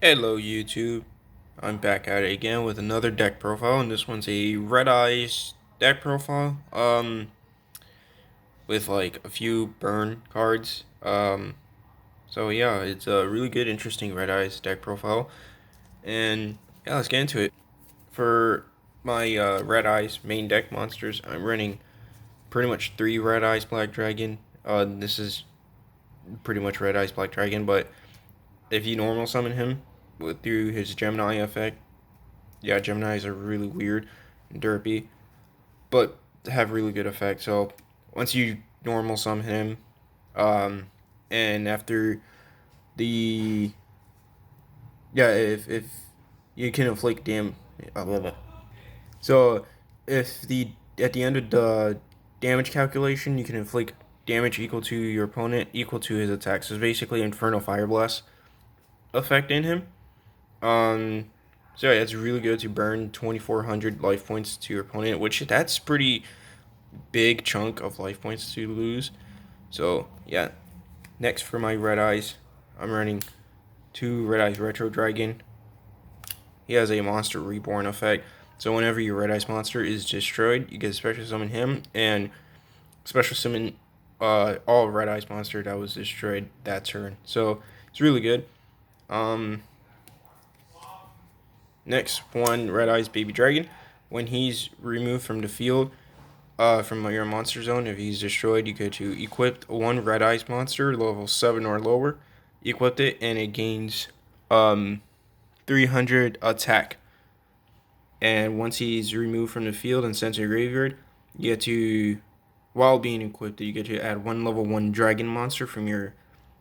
Hello YouTube, I'm back at it again with another deck profile, and this one's a Red Eyes deck profile, with like a few burn cards. So yeah, it's a really good, interesting Red Eyes deck profile, and yeah, let's get into it. For my Red Eyes main deck monsters, I'm running pretty much 3 Red Eyes Black Dragon. This is pretty much Red Eyes Black Dragon, but if you normal summon him through his Gemini effect, yeah, Geminis are really weird and derpy, but have really good effect. So once you normal summon him, um, and after the if you can inflict so if the at the end of the damage calculation, you can inflict damage equal to your opponent equal to his attack. So it's basically Infernal Fire Blast effect in him. Um, so yeah, it's really good to burn 2,400 life points to your opponent, which that's pretty big chunk of life points to lose. So yeah, next for my Red Eyes, I'm running 2 Red Eyes Retro Dragon. He has a Monster Reborn effect. So whenever your Red Eyes monster is destroyed, you get special summon him and special summon all Red Eyes monster that was destroyed that turn. So it's really good. Um, Next one, Red Eyes Baby Dragon. When he's removed from the field, from your monster zone, if he's destroyed, you get to equip one Red Eyes monster, level 7 or lower. Equip it, and it gains 300 attack. And once he's removed from the field and sent to your graveyard, you get to, while being equipped, you get to add one level 1 dragon monster from your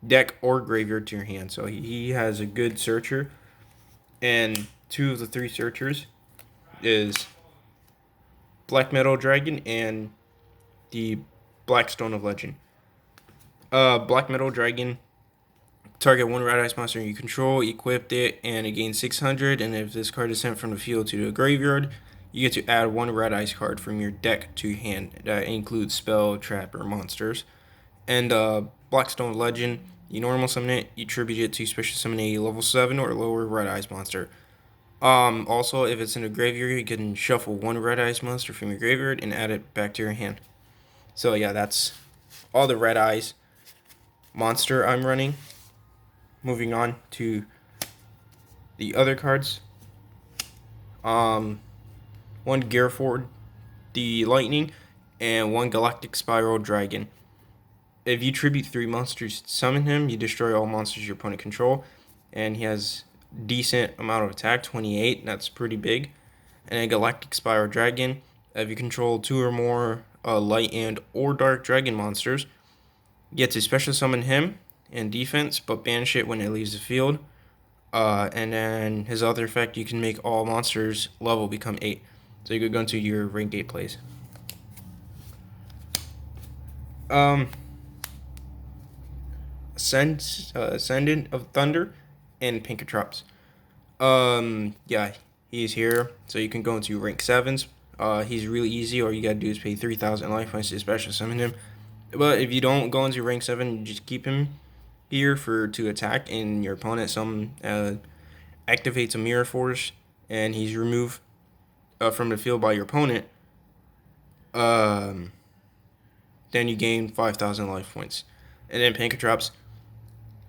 deck or graveyard to your hand. So he has a good searcher, and 2 of the 3 searchers is Black Metal Dragon and the Blackstone of Legend. Black Metal Dragon, target one Red Eyes monster you control, equipped it, and it gains 600. And if this card is sent from the field to the graveyard, you get to add one Red Eyes card from your deck to your hand. That includes spell, trap, or monsters. And Blackstone of Legend, you normal summon it, you tribute it to special summon a level 7 or lower Red Eyes monster. Also, if it's in a graveyard, you can shuffle one Red Eyes monster from your graveyard and add it back to your hand. So yeah, that's all the Red Eyes monster I'm running. Moving on to the other cards. One Gearford the Lightning, and one Galactic Spiral Dragon. If you tribute 3 monsters, summon him, you destroy all monsters your opponent control, and he has decent amount of attack, 28. That's pretty big. And a Galactic Spiral Dragon. If you control 2 or more light and or dark dragon monsters, you get to special summon him in defense, but banish it when it leaves the field. And then his other effect, you can make all monsters level become 8. So you could go into your rank 8 plays. Ascendant of Thunder and Pinkatrops. Yeah, he's here, so you can go into rank 7s. He's really easy. All you gotta do is pay 3,000 life points to special summon him. But if you don't go into rank 7, you just keep him here to attack, and your opponent activates a Mirror Force, and he's removed from the field by your opponent. Then you gain 5,000 life points. And then Pinkatrops,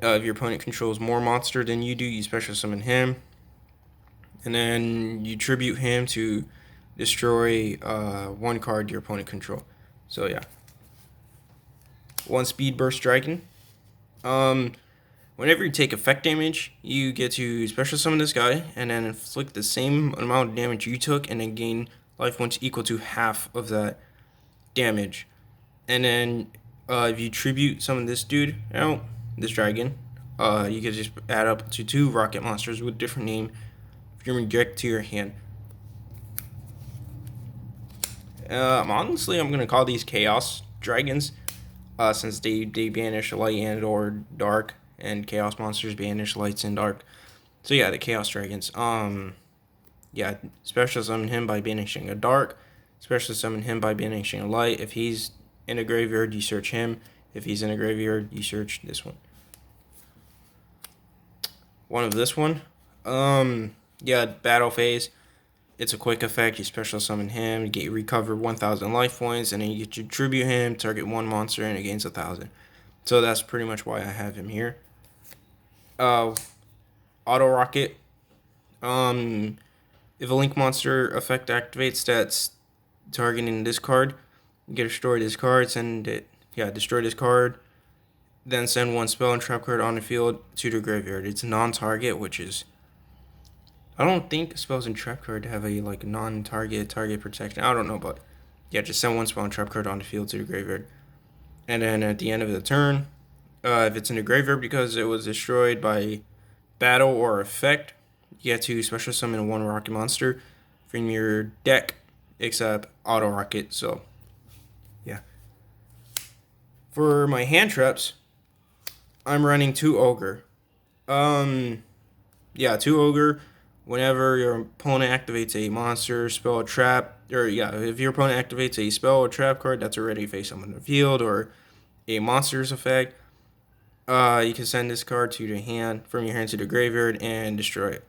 if your opponent controls more monster than you do, you special summon him, and then you tribute him to destroy one card your opponent control. So yeah. One Speed Burst Dragon. Whenever you take effect damage, you get to special summon this guy and then inflict the same amount of damage you took, and then gain life points equal to half of that damage. And then if you tribute summon this dude out, this dragon, you can just add up to 2 rocket monsters with different name from your deck to your hand. Honestly, I'm gonna call these Chaos Dragons, since they banish light and or dark, and Chaos monsters banish lights and dark. So yeah, the Chaos Dragons. Yeah, special summon him by banishing a dark. Special summon him by banishing a light. If he's in a graveyard, you search him. If he's in a graveyard, you search this one. One of this one, Yeah, battle phase. It's a quick effect. You special summon him, get recover 1,000 life points, and then you get to tribute him, target one monster, and it gains 1,000. So that's pretty much why I have him here. Auto Rocket. If a Link monster effect activates that's targeting this card, you get destroy this card, destroy this card, then send one spell and trap card on the field to the graveyard. It's non-target, which is, I don't think spells and trap card have a like non-target target protection. I don't know, but yeah, just send one spell and trap card on the field to the graveyard. And then at the end of the turn, if it's in the graveyard because it was destroyed by battle or effect, you get to special summon one rocket monster from your deck, except auto rocket. So, yeah. For my hand traps, I'm running 2 ogre. Yeah, 2 ogre. Whenever your opponent activates a monster, spell, or trap, if your opponent activates a spell or trap card that's already face on the field or a monster's effect, you can send this card to the hand from your hand to the graveyard and destroy it.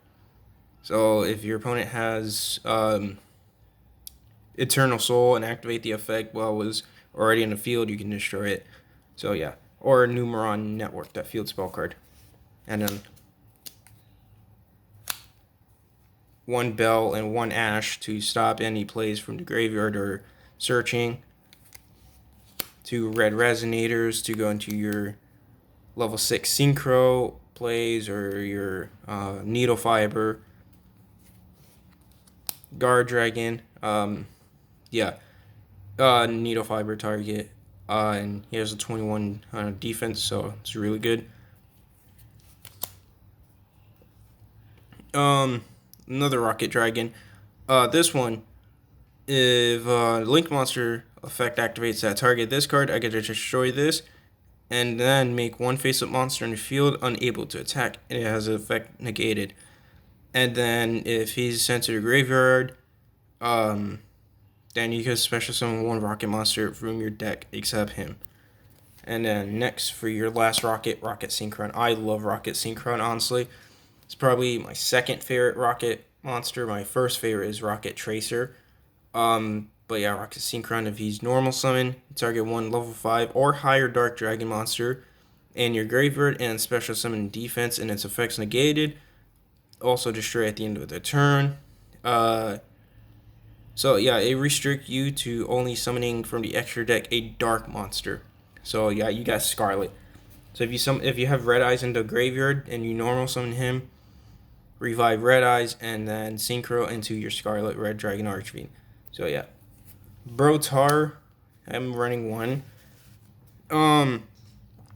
So if your opponent has Eternal Soul and activate the effect while it was already in the field, you can destroy it. So yeah, or Numeron Network, that field spell card, and then 1 Bell and 1 Ash to stop any plays from the graveyard or searching. 2 Red Resonators to go into your level 6 Synchro plays or your Needle Fiber. Guard Dragon, Needle Fiber target, and he has a 21 defense, so it's really good. Another Rocket Dragon. This one, if Link Monster effect activates that target this card, I get to destroy this, and then make one face-up monster in the field unable to attack, and it has an effect negated. And then if he's sent to the graveyard, then you can special summon one rocket monster from your deck except him. And then next for your last rocket, Rocket Synchron. I love Rocket Synchron, honestly. It's probably my second favorite rocket monster. My first favorite is Rocket Tracer. But yeah, Rocket Synchron, if he's normal summon, target one level 5 or higher Dark Dragon monster in your graveyard and special summon defense and its effects negated. Also destroy at the end of the turn. So yeah, it restricts you to only summoning from the extra deck a dark monster. So yeah, you got Scarlet. So if you have Red Eyes in the graveyard and you normal summon him, revive Red Eyes and then synchro into your Scarlet Red Dragon Archfiend. So yeah, Brotar, I'm running 1.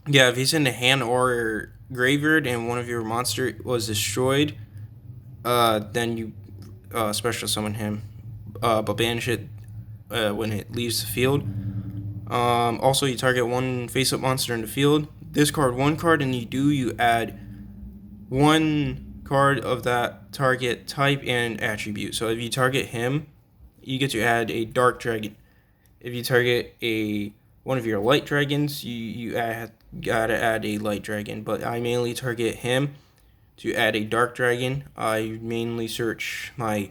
Yeah, if he's in the hand or graveyard and one of your monster was destroyed, then you special summon him, but banish it when it leaves the field. Also, you target one face-up monster in the field. Discard 1 card, and you add 1 card of that target type and attribute. So if you target him, you get to add a Dark Dragon. If you target one of your Light Dragons, you gotta add a Light Dragon. But I mainly target him to add a Dark Dragon. I mainly search my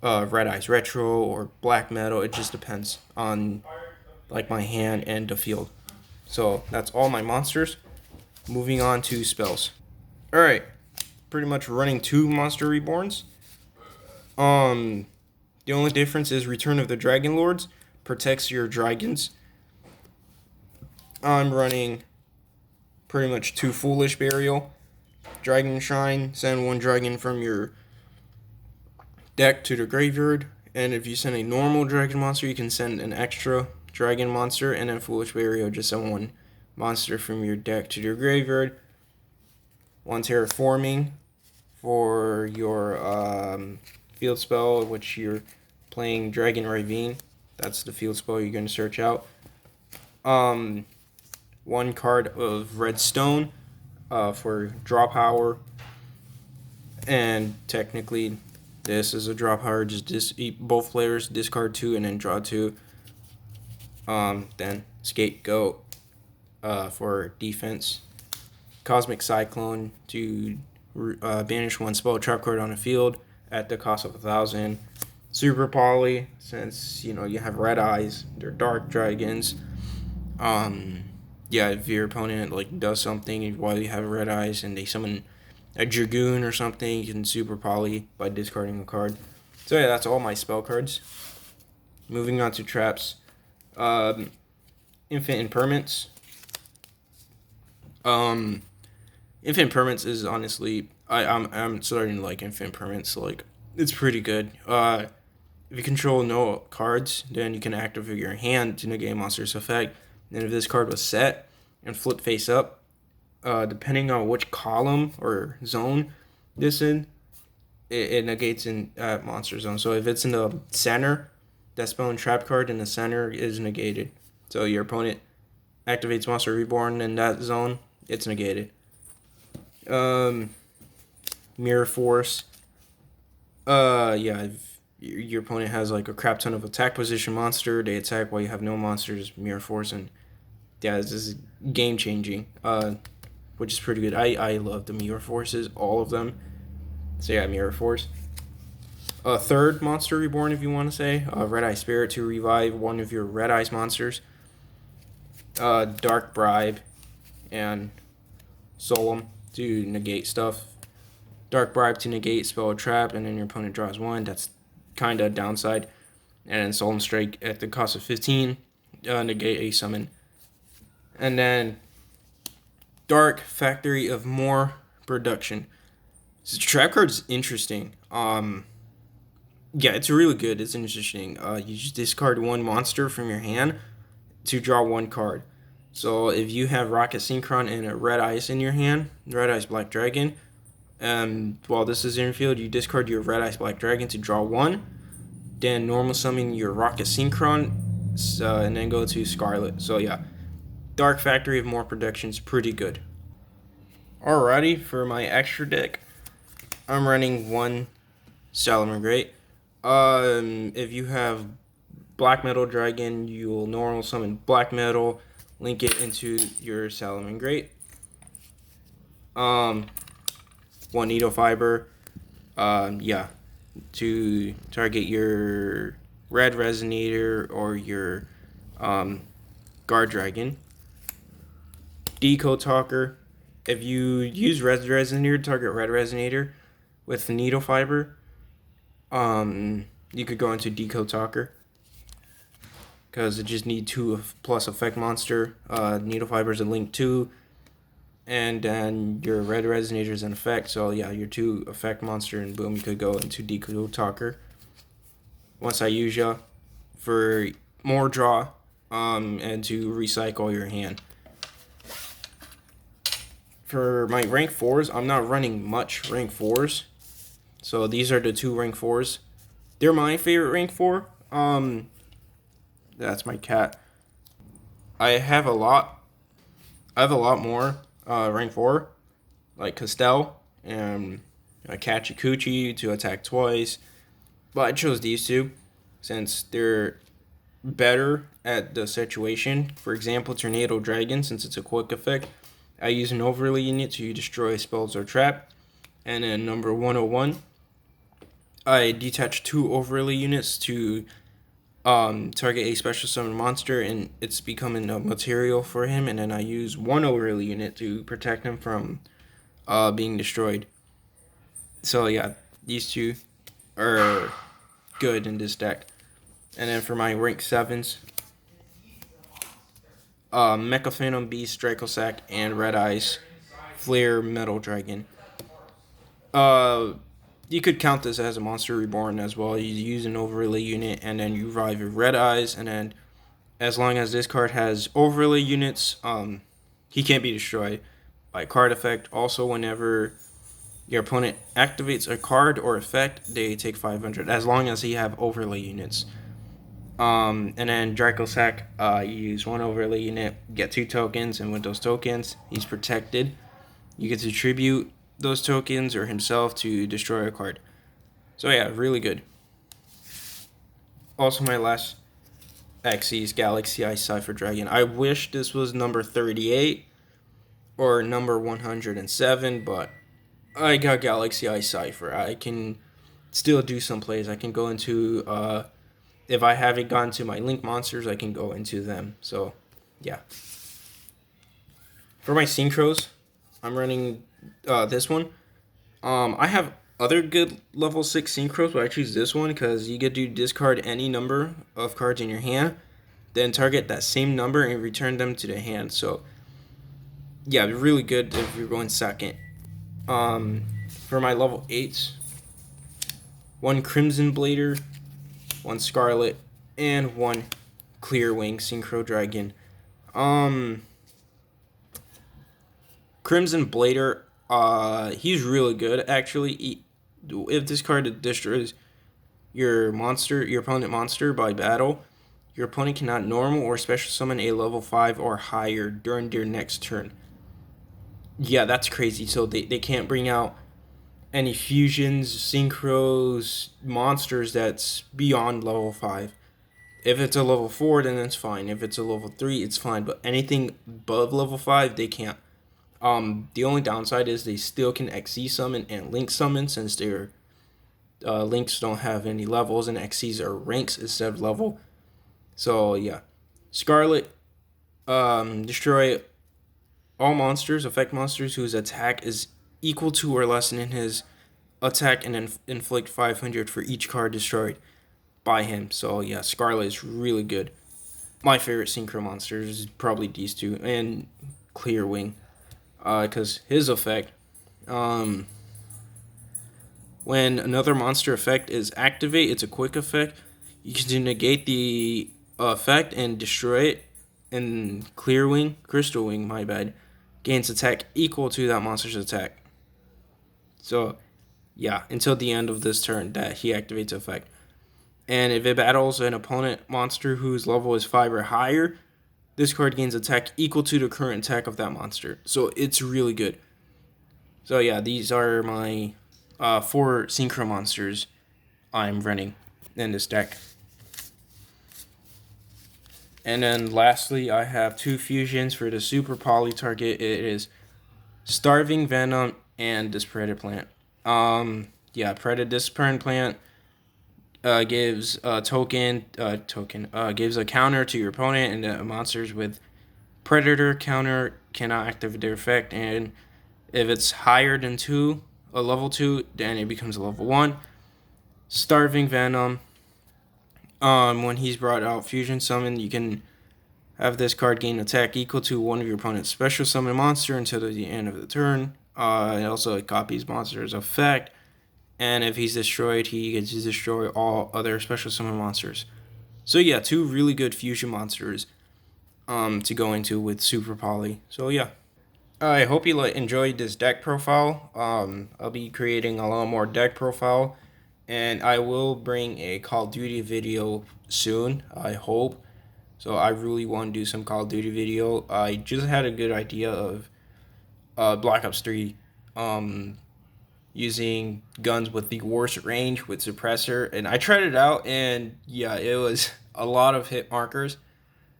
Red Eyes Retro or Black Metal. It just depends on like my hand and the field. So that's all my monsters. Moving on to spells. Alright, pretty much running 2 Monster Reborns. The only difference is Return of the Dragon Lords protects your dragons. I'm running pretty much 2 Foolish Burial. Dragon Shrine, send 1 dragon from your deck to the graveyard. And if you send a normal dragon monster, you can send an extra dragon monster. And then Foolish Burial, just send 1 monster from your deck to your graveyard. 1 Terraforming for your field spell, which you're playing Dragon Ravine. That's the field spell you're going to search out. 1 card of Red Stone for draw power. And technically, this is a draw power. Just both players discard 2 and then draw 2. Then Scapegoat for defense. Cosmic Cyclone to banish one spell trap card on the field at the cost of 1,000. Super Poly, since you have red eyes, they're dark dragons. Yeah, if your opponent does something while you have red eyes and they summon a Dragoon or something, you can Super Poly by discarding a card. So yeah, that's all my spell cards. Moving on to traps. Infinite Impermanence. Infinite Impermanence is honestly, I'm starting to like Infinite Impermanence. It's pretty good. If you control no cards, then you can activate your hand to negate a monster's effect. And if this card was set and flipped face up, depending on which column or zone this in, it negates in monster zone. So if it's in the center, that spell and trap card in the center is negated. So your opponent activates Monster Reborn in that zone, it's negated. Mirror Force. Yeah, if your opponent has a crap ton of attack position monster, they attack while you have no monsters, Mirror Force, and yeah, this is game changing. Which is pretty good. I love the Mirror Forces, all of them. So yeah, Mirror Force. Third Monster Reborn, if you want to say. Red Eye Spirit to revive one of your Red Eyes monsters. Dark Bribe and Solemn to negate stuff. Dark Bribe to negate spell or trap, and then your opponent draws one. That's kind of downside. And then Solemn Strike at the cost of 15, negate a summon. And then Dark Factory of More Production. So the trap card's interesting. Yeah, it's really good. It's interesting. You just discard one monster from your hand to draw one card. So if you have Rocket Synchron and a Red Ice in your hand, Red Ice Black Dragon, while this is in your field, you discard your Red Ice Black Dragon to draw one. Then normal summon your Rocket Synchron, and then go to Scarlet. So yeah, Dark Factory of More Production is pretty good. Alrighty, for my extra deck, I'm running one Salamangreat. If you have Black Metal Dragon, you'll normal summon Black Metal, link it into your Salamangreat. One Needle Fiber. Yeah, to target your Red Resonator or your Guard Dragon. Decode Talker. If you use Red Resonator to target Red Resonator with the Needle Fiber, you could go into Decode Talker because it just need 2 plus effect monster. Needle Fiber is a link 2, and then your Red Resonator is an effect. So yeah, your 2 effect monster, and boom, you could go into Decode Talker. Once I use ya for more draw, and to recycle your hand. For my rank 4s, I'm not running much rank 4s. So these are the 2 rank 4s. They're my favorite rank 4. That's my cat. I have a lot more rank 4, like Castell and Kachikuchi to attack twice. But I chose these 2 since they're better at the situation. For example, Tornado Dragon, since it's a quick effect, I use an overlay unit to destroy spells or trap. And then number 101, I detach 2 overlay units to target a special summon monster, and it's becoming a material for him. And then I use 1 overlay unit to protect him from being destroyed. So yeah, these 2 are good in this deck. And then for my rank 7s, Mecha Phantom Beast, Dracosack, and Red Eyes Flare Metal Dragon. You could count this as a Monster Reborn as well. You use an overlay unit, and then you revive your Red Eyes, and then as long as this card has overlay units, he can't be destroyed by card effect. Also, whenever your opponent activates a card or effect, they take 500, as long as he have overlay units. And then Dracosack, you use 1 overlay unit, get 2 tokens, and with those tokens, he's protected. You get to tribute those tokens or himself to destroy a card. So yeah, really good. Also, my last Xyz Galaxy Ice Cypher Dragon. I wish this was number 38 or number 107, but I got Galaxy Eye Cipher. I can still do some plays. I can go into if I haven't gone to my Link monsters, I can go into them. So yeah. For my synchros, I'm running this one. I have other good level 6 synchros, but I choose this one because you get to discard any number of cards in your hand, then target that same number and return them to the hand. So yeah, really good if you're going second. For my level 8s, one Crimson Blader, one Scarlet, and one Clear Wing Synchro Dragon. Um, Crimson Blader, he's really good actually. If this card destroys your monster, your opponent monster by battle, your opponent cannot normal or special summon a level 5 or higher during their next turn. Yeah, that's crazy. So they can't bring out any fusions, synchros, monsters that's beyond level 5. If it's a level 4, then it's fine. If it's a level 3, it's fine. But anything above level 5, they can't. The only downside is they still can XC summon and Link summon since their Links don't have any levels and XCs are ranks instead of level. So yeah, Scarlet, destroy all monsters, affect monsters whose attack is equal to or less than his attack and inflict 500 for each card destroyed by him. So yeah, Scarlet is really good. My favorite synchro monsters is probably these two and Clear Wing, because his effect, um, when another monster effect is activate, it's a quick effect. You can negate the effect and destroy it. And Clear Wing, Crystal Wing, my bad, gains attack equal to that monster's attack. So yeah, until the end of this turn that he activates effect. And if it battles an opponent monster whose level is 5 or higher, this card gains attack equal to the current attack of that monster. So it's really good. So yeah, these are my 4 synchro monsters I'm running in this deck. And then lastly, I have 2 fusions for the super poly target. It is Starving Venom and Disparate Plant. Yeah, Disparate Plant gives a gives a counter to your opponent, and the monsters with Predator counter cannot activate their effect. And if it's higher than 2, a level 2, then it becomes a level 1. Starving Venom. When he's brought out Fusion Summon, you can have this card gain attack equal to one of your opponent's special summon monster until the end of the turn. It also copies monster's effect. And if he's destroyed, he gets to destroy all other special summon monsters. So yeah, 2 really good fusion monsters to go into with Super Poly. So yeah. I hope you enjoyed this deck profile. I'll be creating a lot more deck profile, and I will bring a Call of Duty video soon, I hope. So I really want to do some Call of Duty video. I just had a good idea of Black Ops 3 using guns with the worst range with suppressor, and I tried it out, and yeah, it was a lot of hit markers.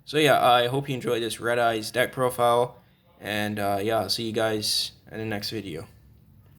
So yeah, I hope you enjoyed this Red Eyes deck profile, and yeah, I'll see you guys in the next video.